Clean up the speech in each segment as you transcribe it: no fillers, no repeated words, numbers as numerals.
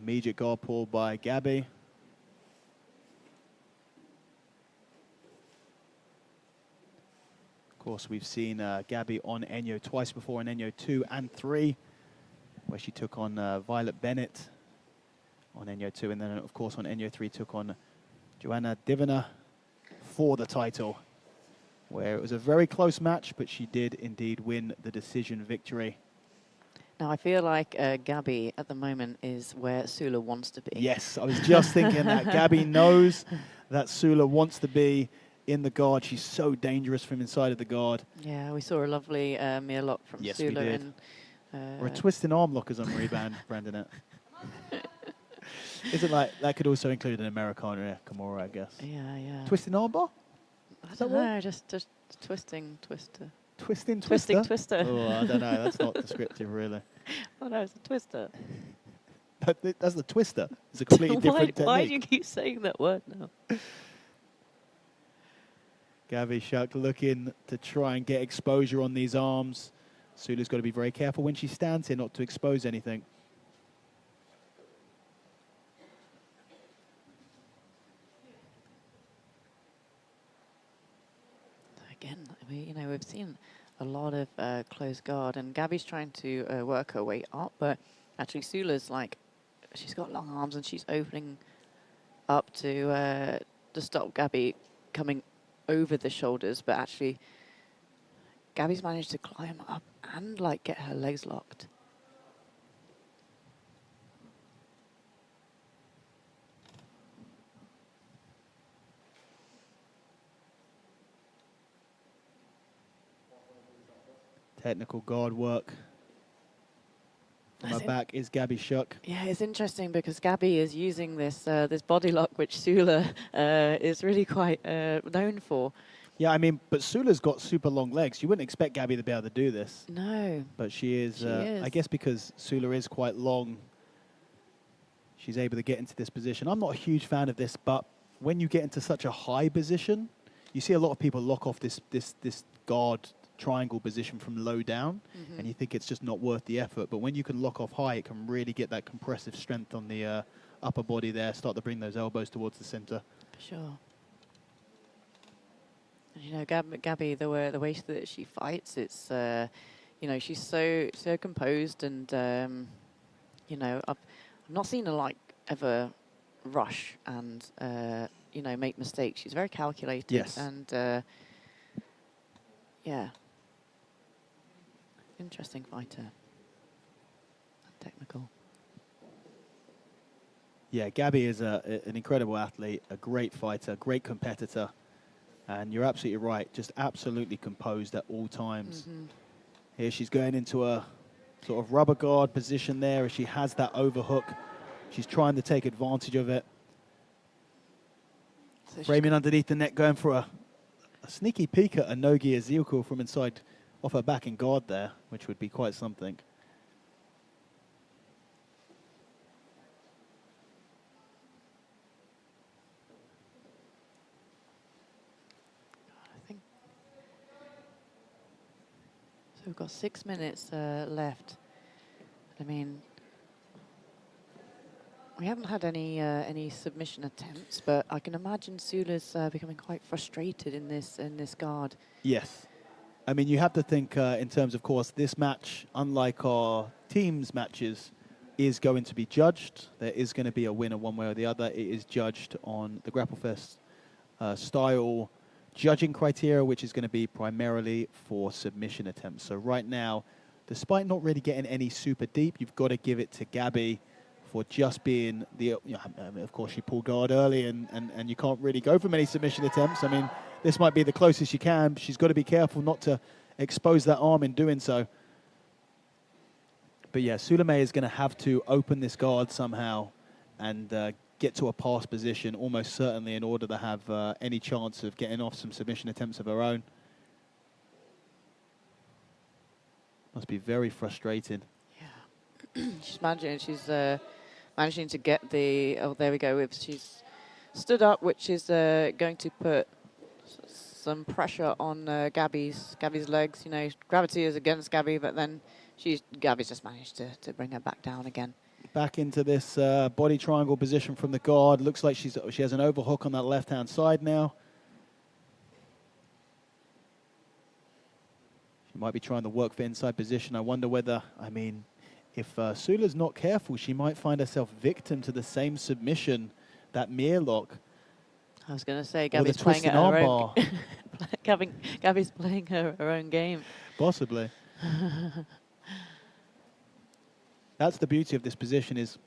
Immediate guard pull by Gabby. Of course, we've seen Gabby on Enyo twice before, in Enyo 2 and 3, where she took on Violet Bennett on Enyo 2, and then, of course, on Enyo 3 took on Joanna Divina for the title, where it was a very close match, but she did indeed win the decision victory. Now, I feel like Gabby at the moment is where Sula wants to be. Yes, I was just thinking that. Gabby knows that Sula wants to be in the guard. She's so dangerous from inside of the guard. Yeah, we saw a lovely mere lock from Yes, Sula. we did. And, or a twisting arm lock, as I'm rebranding it. Isn't like that could also include an Americana Kimura, I guess. Yeah, yeah. Twisting arm bar? I don't know, just twisting twister. Twisting Twisting twister? twister. Oh, I don't know. That's not descriptive, really. Oh no, it's a twister. That's the twister. It's a completely different technique. Why do you keep saying that word now? Gabriele Schuck looking to try and get exposure on these arms. Sula's got to be very careful when she stands here not to expose anything. Again, we've seen a lot of close guard, and Gabby's trying to work her way up, but actually Sula's like, she's got long arms and she's opening up to stop Gabby coming over the shoulders, but actually Gabby's managed to climb up and like get her legs locked. Technical guard work. From her back is Gabriele Schuck. Yeah, it's interesting because Gabby is using this this body lock, which Sula is really quite known for. Yeah, I mean, but Sula's got super long legs. You wouldn't expect Gabby to be able to do this. No. But she is. I guess because Sula is quite long, she's able to get into this position. I'm not a huge fan of this, but when you get into such a high position, you see a lot of people lock off this guard triangle position from low down, and you think it's just not worth the effort. But when you can lock off high, it can really get that compressive strength on the upper body there, start to bring those elbows towards the center. For sure. And you know, Gabby, the way that she fights, it's she's so composed, and I've not seen her like ever rush and make mistakes. She's very calculated. Yes. And yeah. Interesting fighter. Technical. Yeah, Gabby is an incredible athlete, a great fighter, great competitor. And you're absolutely right, just absolutely composed at all times. Here she's going into a sort of rubber guard position there as she has that overhook. She's trying to take advantage of it. So framing underneath the neck, going for a sneaky peek at a Nogi Ezekiel from inside off her back in guard there, which would be quite something. I think so. We've got 6 minutes left. I mean, we haven't had any submission attempts, but I can imagine Sula's becoming quite frustrated in this guard. Yes. I mean, you have to think in terms, of course, this match, unlike our teams matches, is going to be judged. There is going to be a winner one way or the other. It is judged on the GrappleFest style judging criteria, which is going to be primarily for submission attempts. So right now, despite not really getting any super deep, you've got to give it to Gabby for just being the, of course, she pulled guard early, and you can't really go for many submission attempts. I mean, this might be the closest you can. She's got to be careful not to expose that arm in doing so. But yeah, Sula-Mae is going to have to open this guard somehow and get to a pass position almost certainly in order to have any chance of getting off some submission attempts of her own. Must be very frustrating. Yeah. She's managing to get the, oh, there we go. She's stood up, which is going to put some pressure on Gabby's legs. You know, gravity is against Gabby, but then Gabby's just managed to bring her back down again. Back into this body triangle position from the guard. Looks like she has an overhook on that left-hand side now. She might be trying to work for inside position. I wonder whether, I mean, if Sula's not careful, she might find herself victim to the same submission, that mirror lock. I was going to say, Gabby's playing at her own. Gabby's playing her own game. Possibly. That's the beauty of this position is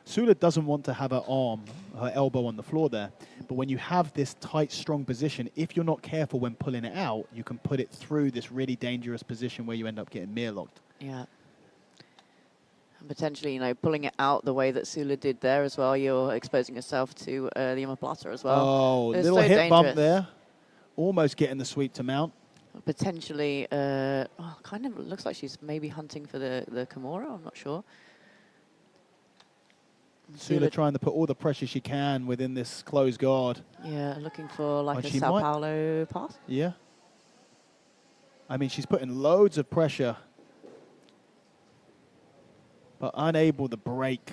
Sula doesn't want to have her arm, her elbow on the floor there. But when you have this tight, strong position, if you're not careful when pulling it out, you can put it through this really dangerous position where you end up getting mirror locked. Yeah. And potentially, you know, pulling it out the way that Sula did there as well, you're exposing yourself to the omoplata as well. Oh, little so hip bump there. Almost getting the sweep to mount. Potentially, kind of looks like she's maybe hunting for the Kimura, I'm not sure. Sula trying to put all the pressure she can within this closed guard. Yeah, looking for like a Sao Paulo pass. Yeah. I mean, she's putting loads of pressure, but unable to break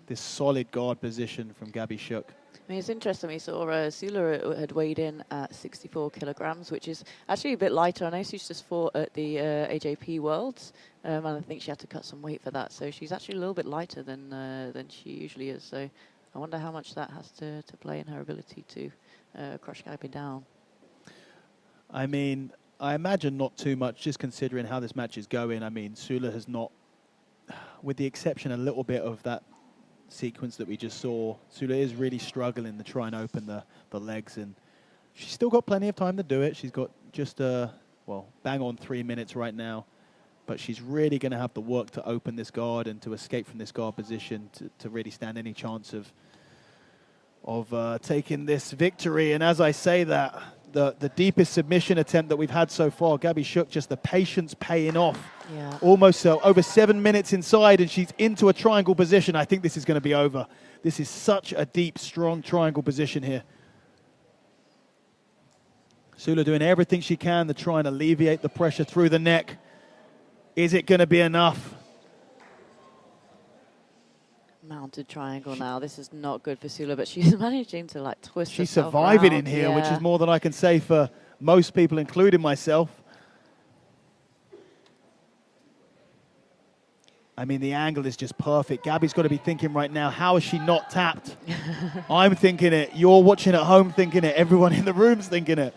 this solid guard position from Gabi Schuck. I mean, it's interesting. We saw Sula had weighed in at 64 kilograms, which is actually a bit lighter. I know she's just fought at the AJP Worlds, and I think she had to cut some weight for that. So she's actually a little bit lighter than she usually is. So I wonder how much that has to play in her ability to crush Gabi down. I mean, I imagine not too much, just considering how this match is going. I mean, Sula has not, with the exception a little bit of that sequence that we just saw, Sula is really struggling to try and open the legs, and she's still got plenty of time to do it. She's got just well, bang on 3 minutes right now, but she's really going to have to work to open this guard and to escape from this guard position to really stand any chance of taking this victory. And as I say that, the deepest submission attempt that we've had so far, Gabi Schuck, just the patience paying off. Yeah. Almost over 7 minutes inside, and she's into a triangle position. I think this is going to be over. This is such a deep, strong triangle position here. Sula doing everything she can to try and alleviate the pressure through the neck. Is it going to be enough? Mounted triangle now. This is not good for Sula, but she's managing to like twist She's herself surviving around. in here, Yeah. which is more than I can say for most people, including myself. I mean, the angle is just perfect. Gabi's got to be thinking right now, how is she not tapped? I'm thinking it. You're watching at home thinking it. Everyone in the room's thinking it.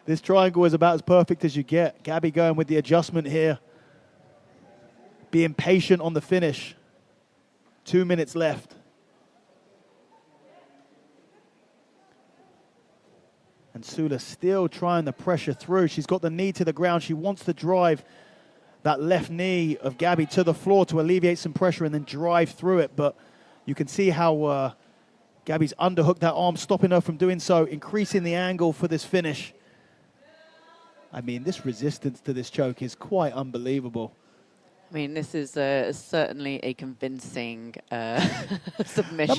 This triangle is about as perfect as you get. Gabi going with the adjustment here. Being patient on the finish. 2 minutes left. And Sula still trying to pressure through. She's got the knee to the ground. She wants to drive that left knee of Gabi to the floor to alleviate some pressure and then drive through it. But you can see how Gabi's underhooked that arm, stopping her from doing so, increasing the angle for this finish. I mean, this resistance to this choke is quite unbelievable. I mean, this is certainly a convincing submission. That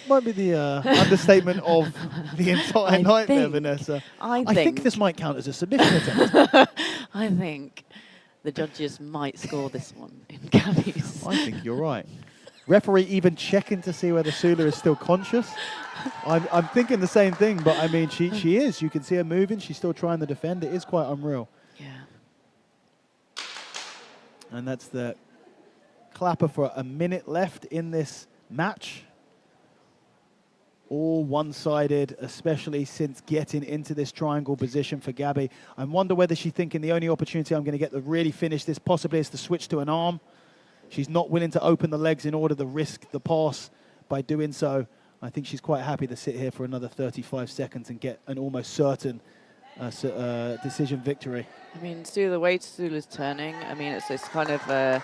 might be the understatement of the entire night there, Vanessa. I think this might count as a submission attempt. I think the judges might score this one in Gabi's. I think you're right. Referee even checking to see whether Sula is still conscious. I'm thinking the same thing, but I mean, she is. You can see her moving. She's still trying to defend. It is quite unreal. Yeah. And that's the clapper for a minute left in this match. All one-sided, especially since getting into this triangle position for Gabi. I wonder whether she's thinking the only opportunity I'm going to get to really finish this possibly is to switch to an arm. She's not willing to open the legs in order to risk the pass by doing so. I think she's quite happy to sit here for another 35 seconds and get an almost certain decision victory. I mean, the way Sula's turning, I mean, it's kind of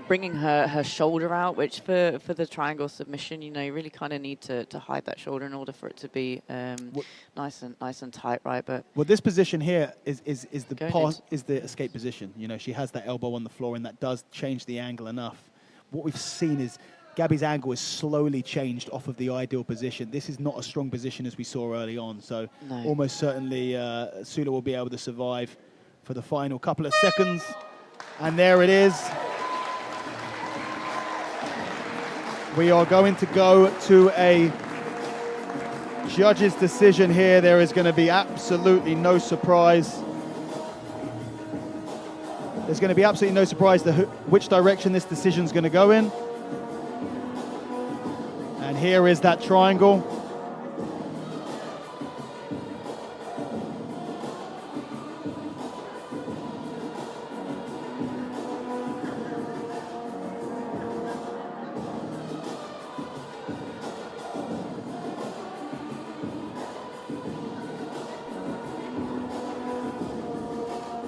bringing her shoulder out, which for the triangle submission, you know, you really kind of need to hide that shoulder in order for it to be nice and tight, right? But well, this position here is the escape position. You know, she has that elbow on the floor, and that does change the angle enough. What we've seen is Gabi's angle is slowly changed off of the ideal position. This is not a strong position as we saw early on, so almost certainly Sula will be able to survive for the final couple of seconds. And there it is. We are going to go to a judge's decision here. There is going to be absolutely no surprise. There's going to be absolutely no surprise which direction this decision is going to go in. And here is that triangle.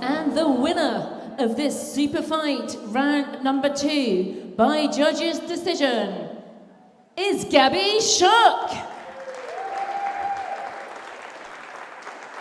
And the winner of this super fight, round number 2, by judges' decision, is Gabriele Schuck.